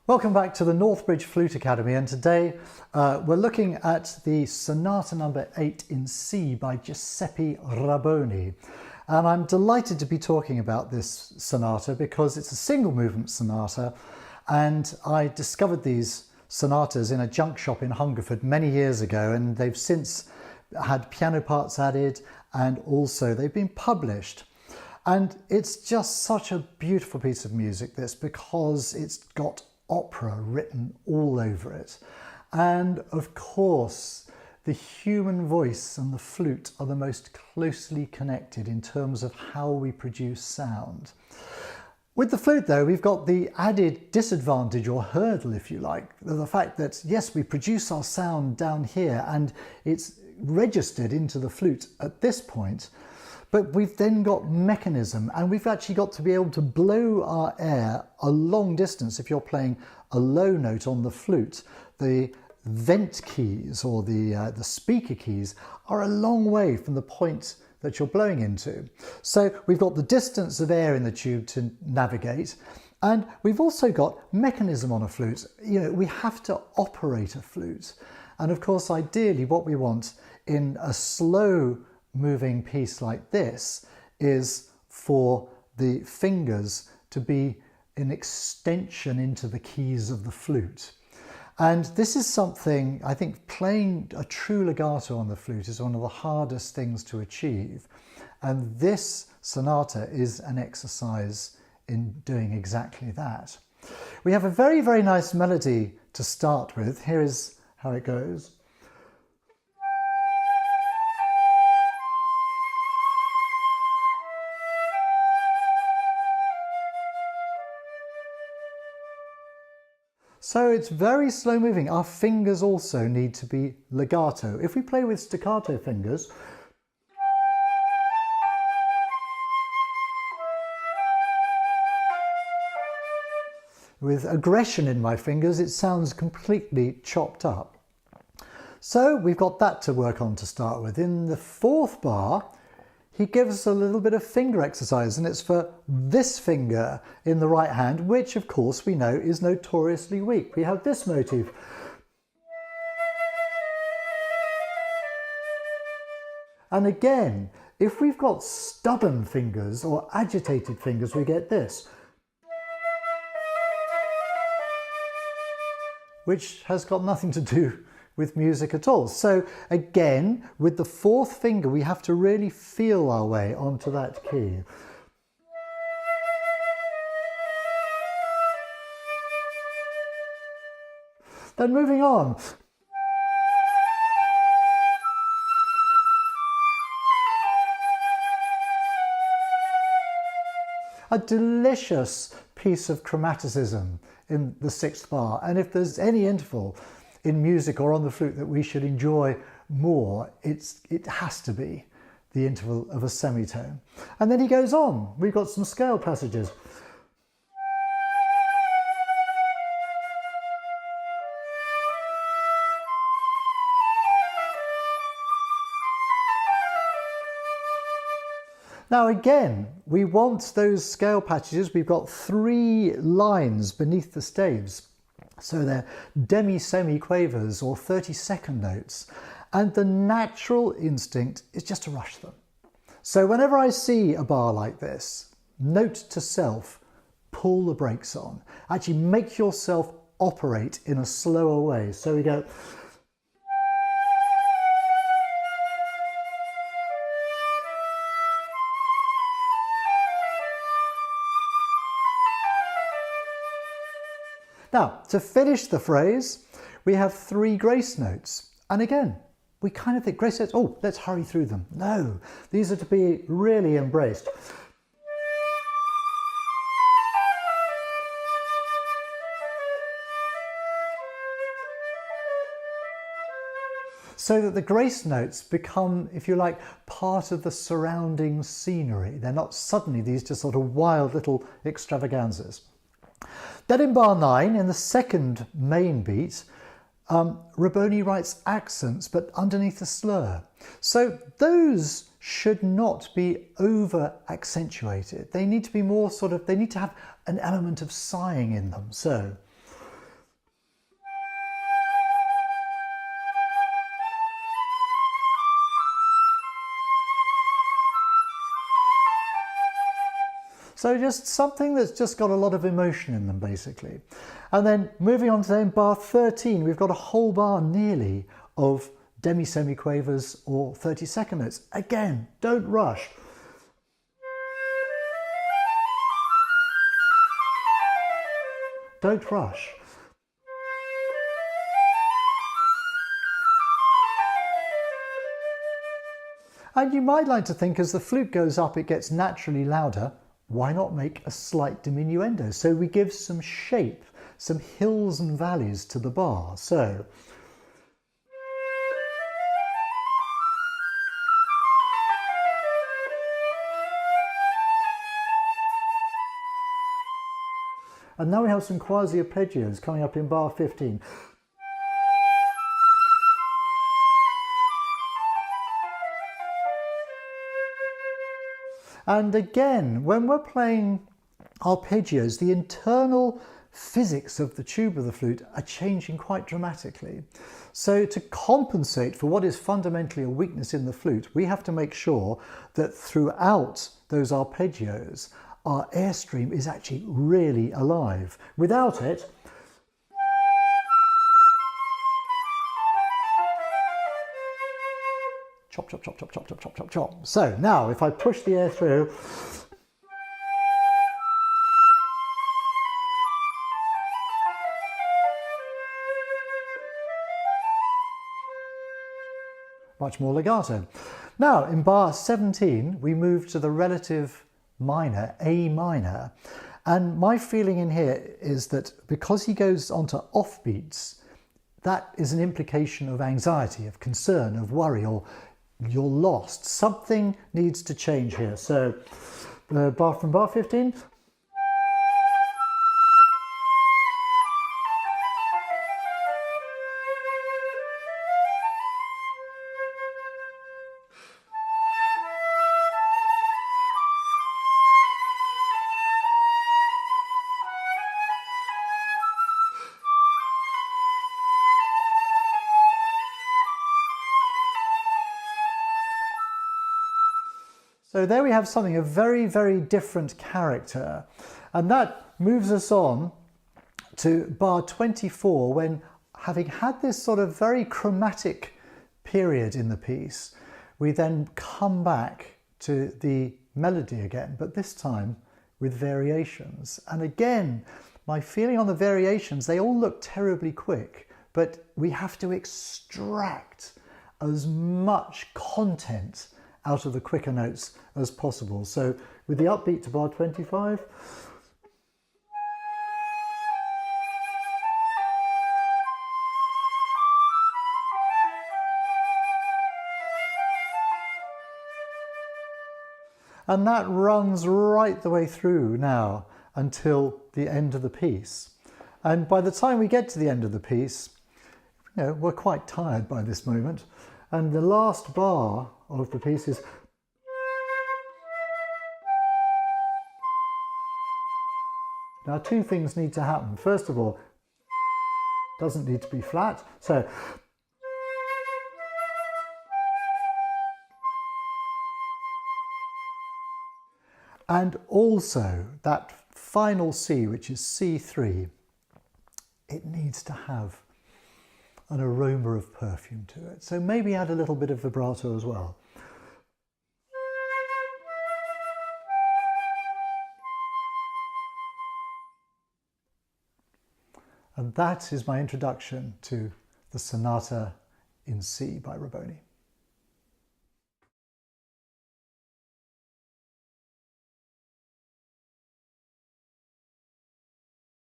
Welcome back to the Northbridge Flute Academy, and today we're looking at the Sonata number 8 in C by Giuseppe Rabboni. And I'm delighted to be talking about this sonata because it's a single movement sonata, and I discovered these sonatas in a junk shop in Hungerford many years ago, and they've since had piano parts added and also they've been published. And it's just such a beautiful piece of music, this, because it's got opera written all over it. And of course, the human voice and the flute are the most closely connected in terms of how we produce sound. With the flute, though, we've got the added disadvantage, or hurdle, if you like, the fact that, yes, we produce our sound down here and it's registered into the flute at this point, but we've then got mechanism, and we've actually got to be able to blow our air a long distance. If you're playing a low note on the flute, the vent keys or the speaker keys are a long way from the point that you're blowing into. So we've got the distance of air in the tube to navigate, and we've also got mechanism on a flute. You know, we have to operate a flute. And of course, ideally, what we want in a slow moving piece like this is for the fingers to be an extension into the keys of the flute. And this is something, I think, playing a true legato on the flute is one of the hardest things to achieve. And this sonata is an exercise in doing exactly that. We have a very, very nice melody to start with. Here is how it goes. So it's very slow moving. Our fingers also need to be legato. If we play with staccato fingers, with aggression in my fingers, it sounds completely chopped up. So we've got that to work on to start with. In the fourth bar, he gives us a little bit of finger exercise, and it's for this finger in the right hand, which of course we know is notoriously weak. We have this motif. And again, if we've got stubborn fingers or agitated fingers, we get this, which has got nothing to do with music at all. So again, with the fourth finger, we have to really feel our way onto that key. Then moving on. A delicious piece of chromaticism in the sixth bar. And if there's any interval in music or on the flute that we should enjoy more, it has to be the interval of a semitone. And then he goes on. We've got some scale passages. Now again, we want those scale passages. We've got 3 lines beneath the staves. So they're demi-semi-quavers or 30-second notes. And the natural instinct is just to rush them. So whenever I see a bar like this, note to self, pull the brakes on. Actually make yourself operate in a slower way. So we go. Now, to finish the phrase, we have 3 grace notes. And again, we kind of think grace notes, oh, let's hurry through them. No, these are to be really embraced. So that the grace notes become, if you like, part of the surrounding scenery. They're not suddenly these just sort of wild little extravaganzas. Then in bar 9, in the second main beat, Rabboni writes accents, but underneath a slur. So those should not be over accentuated. They need to be more they need to have an element of sighing in them. So So just something that's just got a lot of emotion in them, basically. And then moving on to in bar 13, we've got a whole bar nearly of demi-semiquavers or 32nd notes. Again, don't rush. Don't rush. And you might like to think as the flute goes up, it gets naturally louder. Why not make a slight diminuendo? So we give some shape, some hills and valleys to the bar. So and now we have some quasi arpeggios coming up in bar 15. And again, when we're playing arpeggios, the internal physics of the tube of the flute are changing quite dramatically. So to compensate for what is fundamentally a weakness in the flute, we have to make sure that throughout those arpeggios, our airstream is actually really alive. Without it, chop, chop, chop, chop, chop, chop, chop, chop, chop. So now if I push the air through, much more legato. Now in bar 17, we move to the relative minor, A minor. And my feeling in here is that because he goes onto offbeats, that is an implication of anxiety, of concern, of worry, or you're lost. Something needs to change here. So from bar 15. So there we have something of very, very different character. And that moves us on to bar 24, when having had this sort of very chromatic period in the piece, we then come back to the melody again, but this time with variations. And again, my feeling on the variations, they all look terribly quick, but we have to extract as much content out of the quicker notes as possible. So with the upbeat to bar 25, and that runs right the way through now until the end of the piece. And by the time we get to the end of the piece, you know, we're quite tired by this moment. And the last bar of the piece is now two things need to happen. First of all, it doesn't need to be flat. So and also that final C, which is C3, it needs to have an aroma of perfume to it. So maybe add a little bit of vibrato as well. And that is my introduction to the Sonata in C by Rabboni.